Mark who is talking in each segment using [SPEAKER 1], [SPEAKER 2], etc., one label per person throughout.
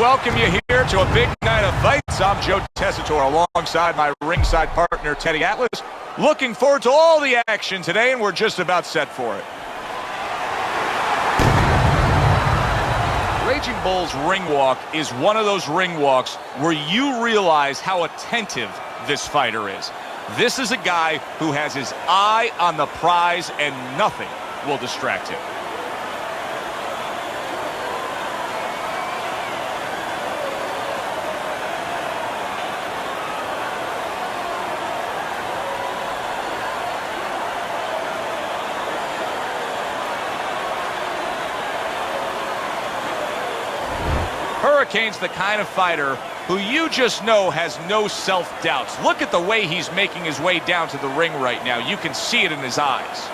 [SPEAKER 1] welcome you here to a big night of fights. I'm Joe Tessitore alongside my ringside partner, Teddy Atlas. Looking forward to all the action today, and we're just about set for it. Raging Bull's ring walk is one of those ring walks where you realize how attentive this fighter is. This is a guy who has his eye on the prize and nothing will distract him. Hurricane's the kind of fighter who you just know has no self-doubts. Look at the way he's making his way down to the ring right now. You can see it in his eyes.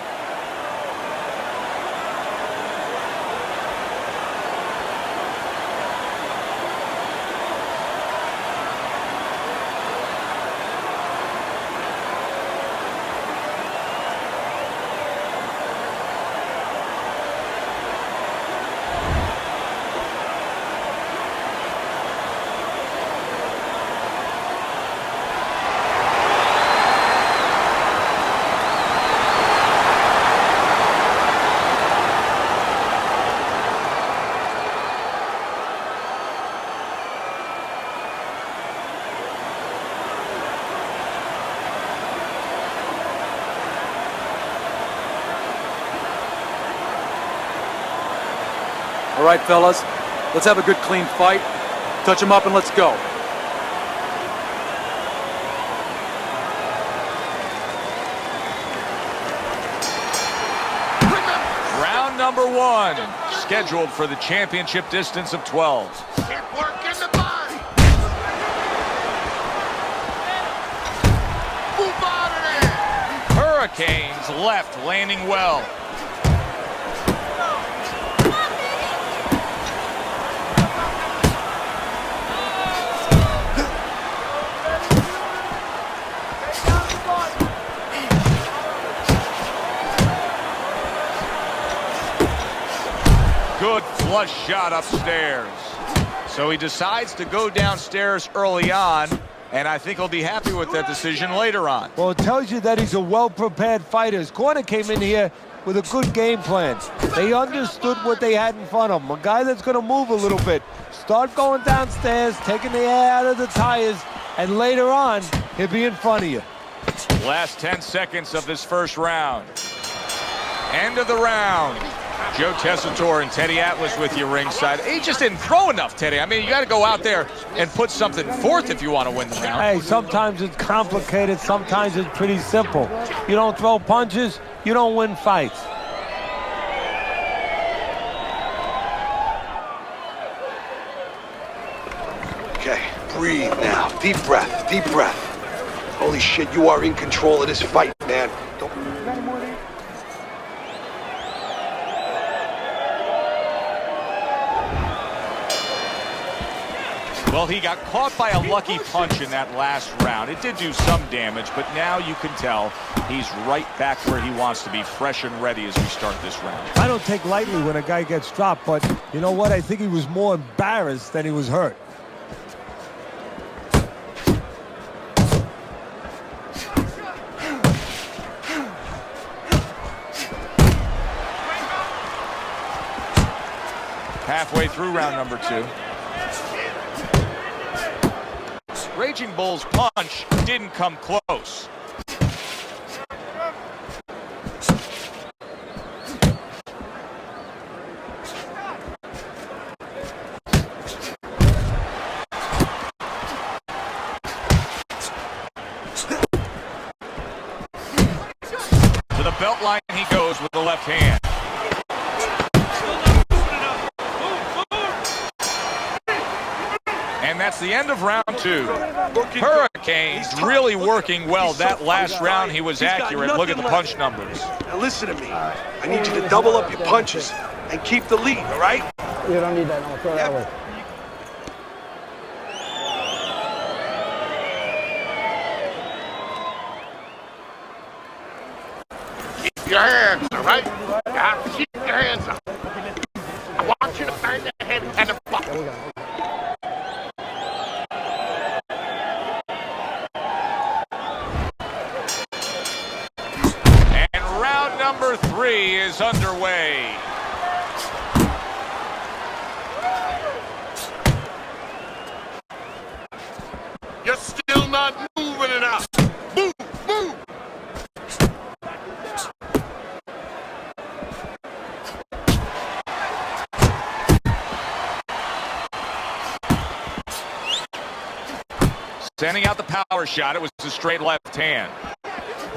[SPEAKER 2] All right, fellas, let's have a good, clean fight. Touch him up and let's go.
[SPEAKER 1] Round number one, scheduled for the championship distance of 12.
[SPEAKER 3] Keep working the body. Move out of there.
[SPEAKER 1] Hurricane's left landing well. Good flush shot upstairs. So he decides to go downstairs early on, and I think he'll be happy with that decision later on.
[SPEAKER 4] Well, it tells you that he's a well-prepared fighter. His corner came in here with a good game plan. They understood what they had in front of him. A guy that's going to move a little bit. Start going downstairs, taking the air out of the tires, and later on, he'll be in front of you.
[SPEAKER 1] Last 10 seconds of this first round. End of the round. Joe Tessitore and Teddy Atlas with you ringside. He just didn't throw enough, Teddy. I mean, you got to go out there and put something forth if you want to win the round.
[SPEAKER 4] Hey, sometimes it's complicated. Sometimes it's pretty simple. You don't throw punches, you don't win fights.
[SPEAKER 3] Okay, breathe now. Deep breath, deep breath. Holy shit, you are in control of this fight, man. Don't...
[SPEAKER 1] Well, he got caught by a lucky punch in that last round. It did do some damage, but now you can tell he's right back where he wants to be, fresh and ready as we start this round.
[SPEAKER 4] I don't take lightly when a guy gets dropped, but you know what? I think he was more embarrassed than he was hurt.
[SPEAKER 1] Halfway through round number two. Raging Bull's punch didn't come close. To the belt line he goes with the left hand. And that's the end of round two. Hurricane's really working well. That last round he was accurate. Look at the punch numbers.
[SPEAKER 3] Now listen to me. I need you to double up your punches and keep the lead, all right?
[SPEAKER 5] You don't need that. I'll throw that way.
[SPEAKER 3] Keep your hands, all right? You have to keep your hands up. I want you to find the head and the butt.
[SPEAKER 1] number 3 is underway.
[SPEAKER 6] You're still not moving enough. Move, move.
[SPEAKER 1] Sending out the power shot. It was a straight left hand.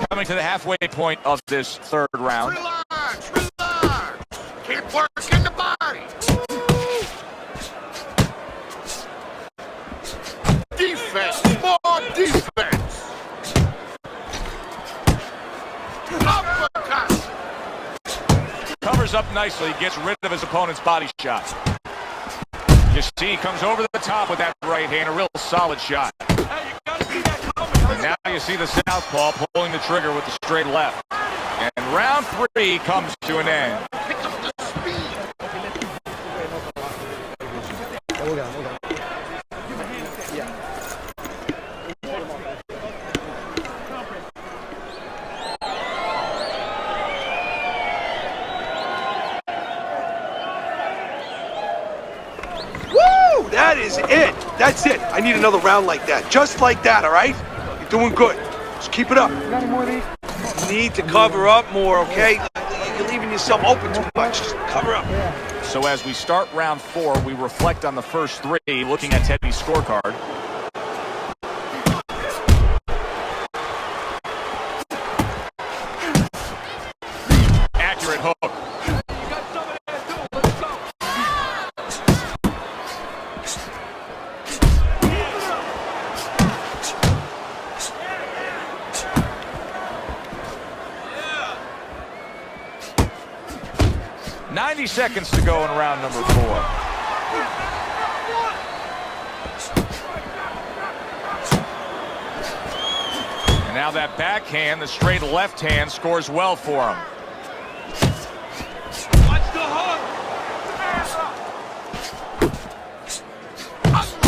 [SPEAKER 1] Coming to the halfway point of this third round.
[SPEAKER 6] Relax, relax. Keep working the body. Defense, more defense. Uppercut.
[SPEAKER 1] Covers up nicely, gets rid of his opponent's body shot. You see, he comes over the top with that right hand, a real solid shot. And now you see the southpaw pulling the trigger with the straight left. And round 3 comes to an end.
[SPEAKER 6] Pick up the speed.
[SPEAKER 3] Woo! That is it. That's it. I need another round like that. Just like that, all right? You're doing good. Just keep it up.
[SPEAKER 5] Got any more of these?
[SPEAKER 3] You need to cover up more, okay? You're leaving yourself open too much. Just cover up.
[SPEAKER 1] So as we start round 4, we reflect on the first 3, looking at Teddy's scorecard. Accurate hook. 90 seconds to go in round number 4. And now that backhand, the straight left hand, scores well for him.
[SPEAKER 6] Watch the hook.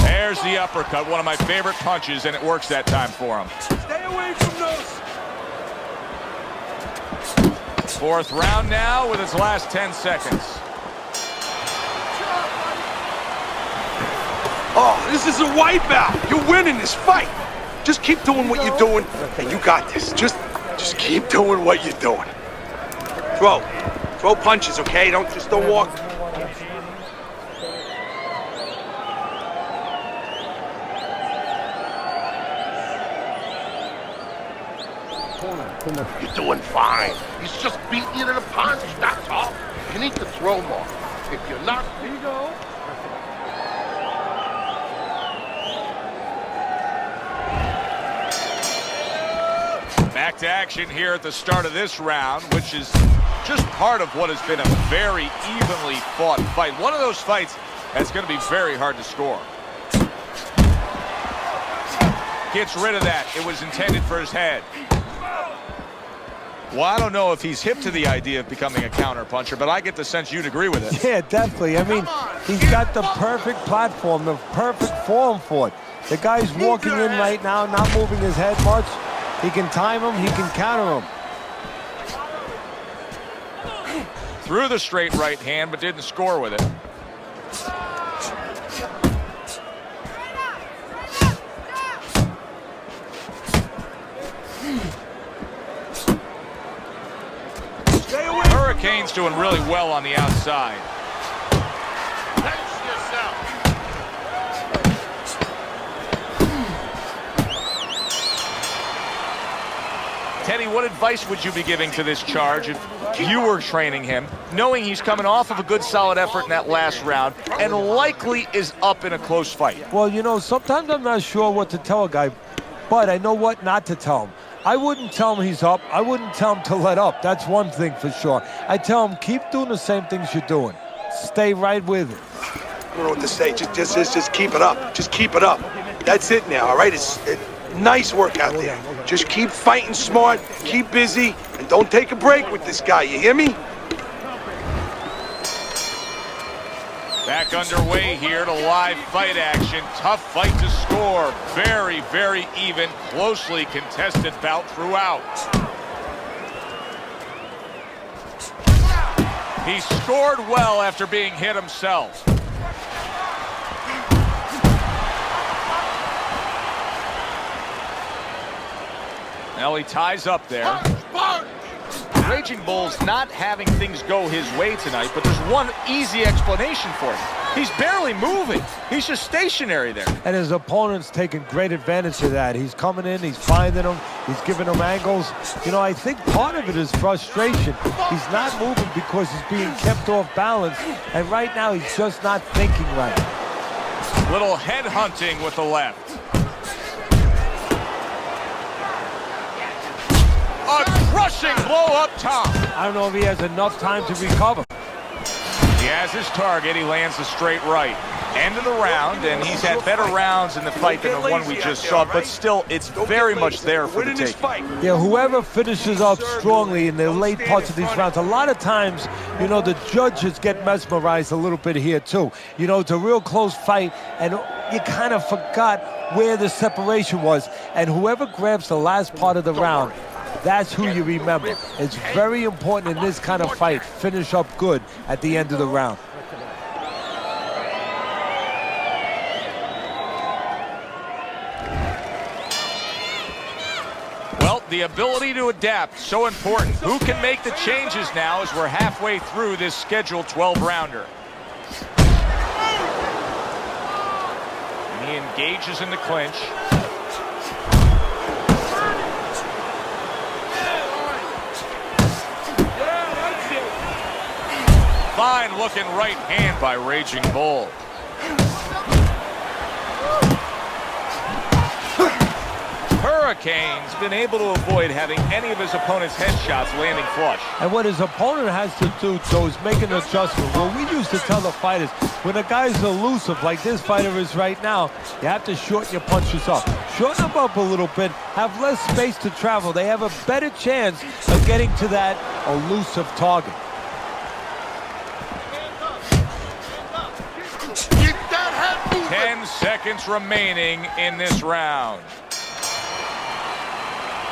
[SPEAKER 1] There's the uppercut, one of my favorite punches, and it works that time for him.
[SPEAKER 6] Stay away from those.
[SPEAKER 1] 4th round now with its last 10 seconds.
[SPEAKER 3] Oh, this is a wipeout. You're winning this fight. Just keep doing what you're doing, and you got this. Just keep doing what you're doing. Throw punches, okay? Don't walk.
[SPEAKER 6] You're doing fine. He's just beating you to the punch, that's all. You need to throw more. If you're not, here you go.
[SPEAKER 1] Back to action here at the start of this round, which is just part of what has been a very evenly fought fight. One of those fights that's going to be very hard to score. Gets rid of that. It was intended for his head. Well, I don't know if he's hip to the idea of becoming a counter-puncher, but I get the sense you'd agree with it.
[SPEAKER 4] Yeah, definitely. I mean, he's got the perfect platform, the perfect form for it. The guy's walking in right now, not moving his head much. He can time him, he can counter him.
[SPEAKER 1] Threw the straight right hand, but didn't score with it. Hurricane's doing really well on the outside.
[SPEAKER 6] Pace yourself.
[SPEAKER 1] Teddy, what advice would you be giving to this charge if you were training him, knowing he's coming off of a good solid effort in that last round and likely is up in a close fight?
[SPEAKER 4] Well, you know, sometimes I'm not sure what to tell a guy, but I know what not to tell him. I wouldn't tell him he's up. I wouldn't tell him to let up. That's one thing for sure. I tell him, keep doing the same things you're doing. Stay right with it.
[SPEAKER 3] I don't know what to say. Just keep it up. Just keep it up. That's it now, all right? It's nice work out there. Just keep fighting smart, keep busy, and don't take a break with this guy. You hear me?
[SPEAKER 1] Back underway here to live fight action. Tough fight to score. Very, very even, closely contested bout throughout. He scored well after being hit himself. Now he ties up there. Raging Bull's not having things go his way tonight, but there's one easy explanation for it. He's barely moving. He's just stationary there.
[SPEAKER 4] And his opponent's taking great advantage of that. He's coming in, he's finding them, he's giving them angles. You know, I think part of it is frustration. He's not moving because he's being kept off balance, and right now he's just not thinking right.
[SPEAKER 1] Little head hunting with the left. A crushing blow up top.
[SPEAKER 4] I don't know if he has enough time to recover.
[SPEAKER 1] He has his target. He lands the straight right. End of the round, and he's had better rounds in the fight than the one we just saw, but still, it's very much there for the taking.
[SPEAKER 4] Yeah, whoever finishes up strongly in the late parts of these rounds, a lot of times, you know, the judges get mesmerized a little bit here, too. You know, it's a real close fight, and you kind of forgot where the separation was, and whoever grabs the last part of the round, that's who you remember. It's very important in this kind of fight. Finish up good at the end of the round.
[SPEAKER 1] Well, the ability to adapt, so important. Who can make the changes now as we're halfway through this scheduled 12-rounder? And he engages in the clinch. Fine looking right hand by Raging Bull. Hurricane's been able to avoid having any of his opponent's headshots landing flush.
[SPEAKER 4] And what his opponent has to do, Joe, is make an adjustment. Well, we used to tell the fighters, when a guy's elusive like this fighter is right now, you have to shorten your punches up. Shorten them up a little bit, have less space to travel. They have a better chance of getting to that elusive target.
[SPEAKER 1] 10 seconds remaining in this round.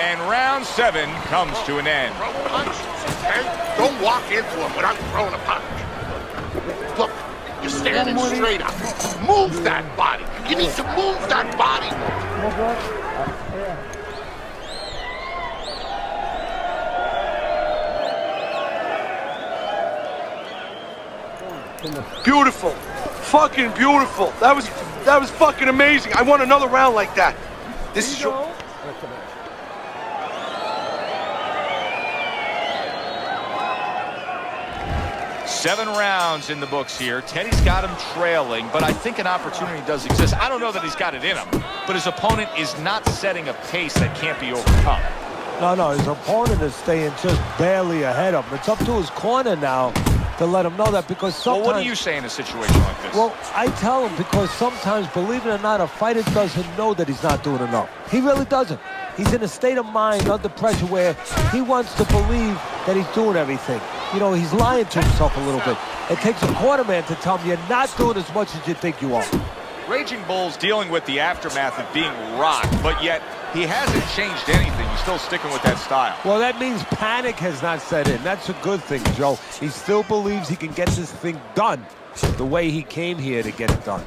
[SPEAKER 1] And round 7 comes to an end.
[SPEAKER 6] Throw punch, okay? Don't walk into him without throwing a punch. Look, you're standing straight up. Move that body. You need to move that body.
[SPEAKER 3] Beautiful. Fucking beautiful. That was fucking amazing. I want another round like that. This is your...
[SPEAKER 1] 7 rounds in the books here. Teddy's got him trailing, but I think an opportunity does exist. I don't know that he's got it in him, but his opponent is not setting a pace that can't be overcome.
[SPEAKER 4] No, his opponent is staying just barely ahead of him. It's up to his corner now to let him know that, because sometimes...
[SPEAKER 1] Well, what do you say in a situation like this?
[SPEAKER 4] Well, I tell him, because sometimes, believe it or not, a fighter doesn't know that he's not doing enough. He really doesn't. He's in a state of mind under pressure where he wants to believe that he's doing everything. You know, he's lying to himself a little bit. It takes a cornerman to tell him you're not doing as much as you think you are.
[SPEAKER 1] Raging Bull's dealing with the aftermath of being rocked, but yet he hasn't changed anything. He's still sticking with that style.
[SPEAKER 4] Well, that means panic has not set in. That's a good thing, Joe. He still believes he can get this thing done the way he came here to get it done.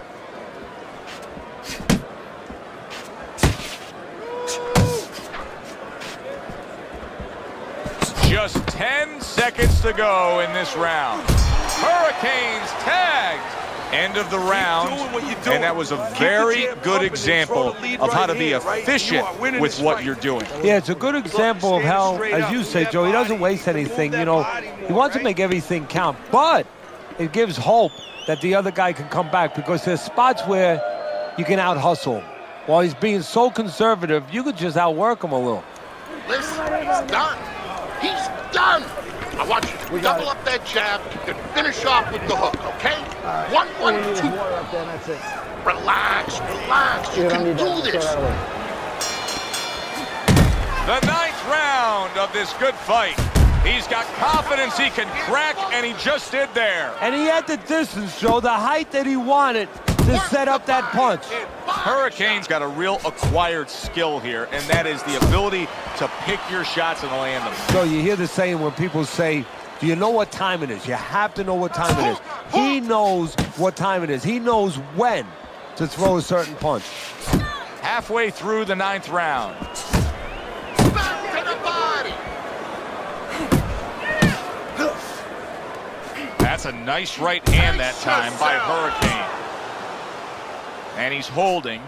[SPEAKER 1] Just 10 seconds to go in this round. Hurricanes tagged. End of the round, and that was a very good example of how to be efficient with what you're doing.
[SPEAKER 4] Yeah, it's a good example of how, as you say, Joe, he doesn't waste anything. You know, he wants to make everything count, but it gives hope that the other guy can come back, because there's spots where you can out-hustle him. While he's being so conservative, you could just outwork him a little.
[SPEAKER 6] Listen, he's done. He's done. I want you to double up that jab and finish off with the hook, okay?
[SPEAKER 5] Right.
[SPEAKER 6] 1, 1, 2.
[SPEAKER 5] Up there, that's it.
[SPEAKER 6] Relax, relax. You can do this.
[SPEAKER 1] The 9th round of this good fight. He's got confidence he can crack, and he just did there.
[SPEAKER 4] And he had the distance, Joe, the height that he wanted to set up that punch.
[SPEAKER 1] Hurricane's got a real acquired skill here, and that is the ability to pick your shots and land them.
[SPEAKER 4] So you hear the saying when people say, Do you know what time it is? You have to know what time it is. He knows what time it is. He knows when to throw a certain punch.
[SPEAKER 1] Halfway through the 9th round.
[SPEAKER 6] Back to the body.
[SPEAKER 1] That's a nice right hand that time by Hurricane. And he's holding.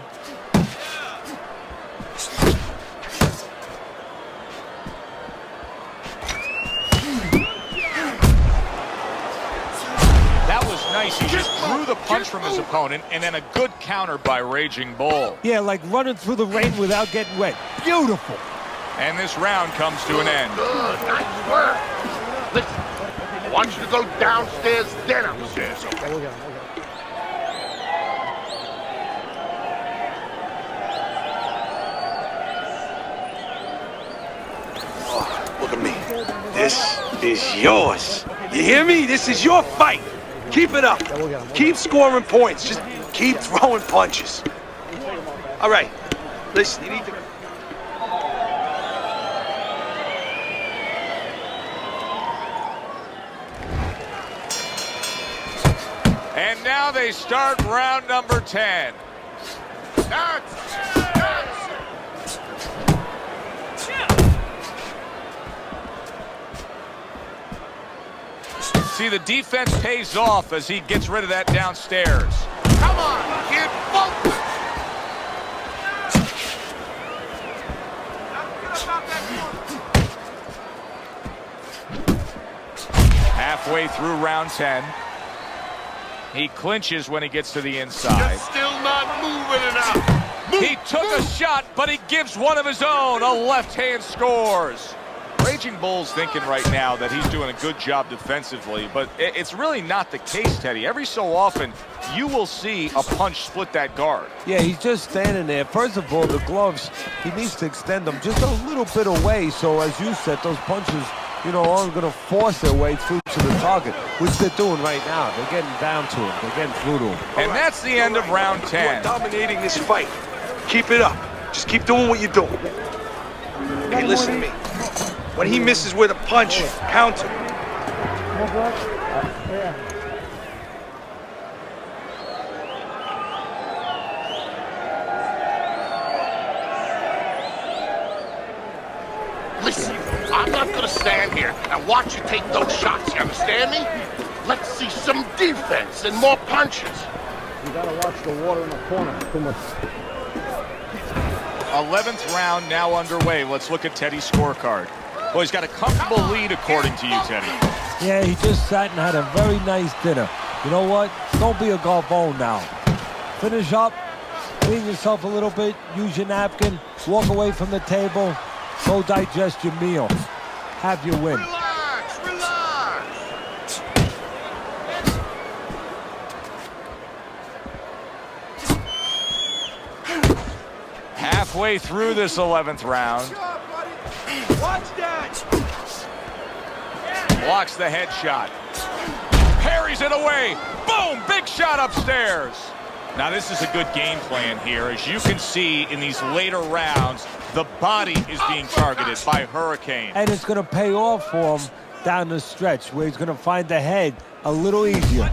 [SPEAKER 1] That was nice. He just drew the punch from his opponent, and then a good counter by Raging Bull.
[SPEAKER 4] Yeah, like running through the rain without getting wet. Beautiful.
[SPEAKER 1] And this round comes to an end.
[SPEAKER 6] Good, nice work. Listen, I want you to go downstairs, then upstairs.
[SPEAKER 3] Look at me. This is yours. You hear me? This is your fight. Keep it up. Keep scoring points. Just keep throwing punches. All right. Listen, you need to...
[SPEAKER 1] And now they start round number 10. See, the defense pays off as he gets rid of that downstairs.
[SPEAKER 6] Come on, kid, focus.
[SPEAKER 1] Halfway through round 10. He clinches when he gets to the inside.
[SPEAKER 6] You're still not moving enough.
[SPEAKER 1] He took a shot, but he gives one of his own. A left hand scores. Raging Bull's thinking right now that he's doing a good job defensively, but it's really not the case, Teddy. Every so often, you will see a punch split that guard.
[SPEAKER 4] Yeah, he's just standing there. First of all, the gloves, he needs to extend them just a little bit away, so as you said, those punches, you know, aren't going to force their way through to the target, which they're doing right now. They're getting down to him. They're getting through to him.
[SPEAKER 1] And that's the end of round 10.
[SPEAKER 3] You're dominating this fight. Keep it up. Just keep doing what you're doing. Hey, listen to me. When he misses with a punch, counter.
[SPEAKER 6] Listen, I'm not gonna stand here and watch you take those shots, you understand me? Let's see some defense and more punches.
[SPEAKER 5] You gotta watch the water in the corner. Too much.
[SPEAKER 1] 11th round now underway. Let's look at Teddy's scorecard. Well, he's got a comfortable lead according to you, Teddy.
[SPEAKER 4] Yeah, he just sat and had a very nice dinner. You know what? Don't be a golfone now. Finish up, clean yourself a little bit, use your napkin, walk away from the table, go digest your meal. Have your win.
[SPEAKER 6] Relax, relax.
[SPEAKER 1] Halfway through this 11th round.
[SPEAKER 3] Watch that!
[SPEAKER 1] Blocks the headshot. Parries it away. Boom! Big shot upstairs. Now this is a good game plan here. As you can see in these later rounds, the body is being targeted by Hurricane.
[SPEAKER 4] And it's going to pay off for him down the stretch where he's going to find the head a little easier.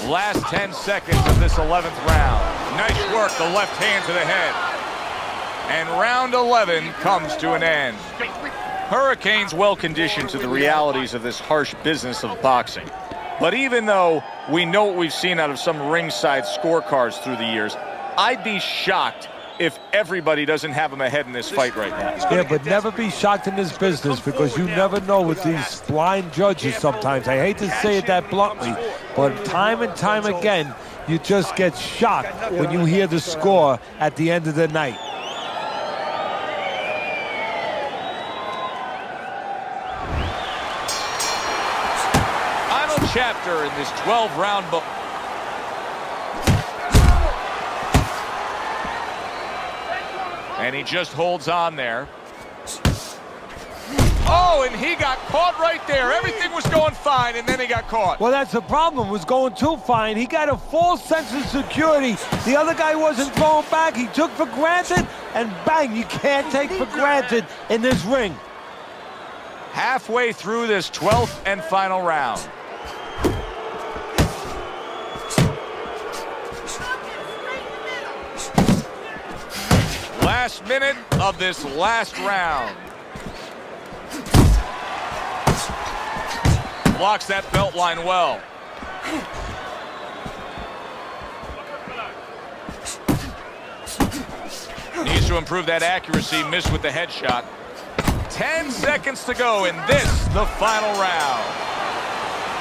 [SPEAKER 1] Last 10 seconds of this 11th round. Nice work, the left hand to the head. And round 11 comes to an end. Hurricane's well conditioned to the realities of this harsh business of boxing. But even though we know what we've seen out of some ringside scorecards through the years, I'd be shocked if everybody doesn't have him ahead in this fight right now.
[SPEAKER 4] Yeah, but never be shocked in this business because you never know with these blind judges sometimes. I hate to say it that bluntly, but time and time again, you just get shocked when you hear the score at the end of the night.
[SPEAKER 1] Final chapter in this 12-round book. And he just holds on there. Oh, and he got caught right there. Everything was going fine, and then he got caught.
[SPEAKER 4] Well, that's the problem. It was going too fine. He got a false sense of security. The other guy wasn't throwing back. He took for granted, and bang, you can't take for granted in this ring.
[SPEAKER 1] Halfway through this 12th and final round. Last minute of this last round. Blocks that belt line well. Needs to improve that accuracy. Missed with the headshot. 10 seconds to go in this, the final round.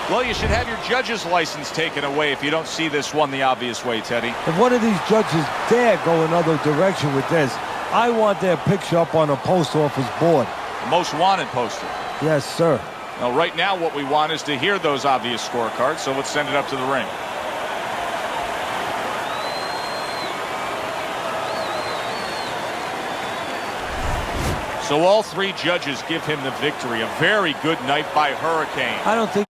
[SPEAKER 1] Well, you should have your judge's license taken away if you don't see this one the obvious way, Teddy.
[SPEAKER 4] If one of these judges dare go another direction with this, I want their picture up on a post office board.
[SPEAKER 1] The most wanted poster.
[SPEAKER 4] Yes, sir.
[SPEAKER 1] Now, right now, what we want is to hear those obvious scorecards, so let's send it up to the ring. So all three judges give him the victory. A very good night by Hurricane.
[SPEAKER 4] I don't think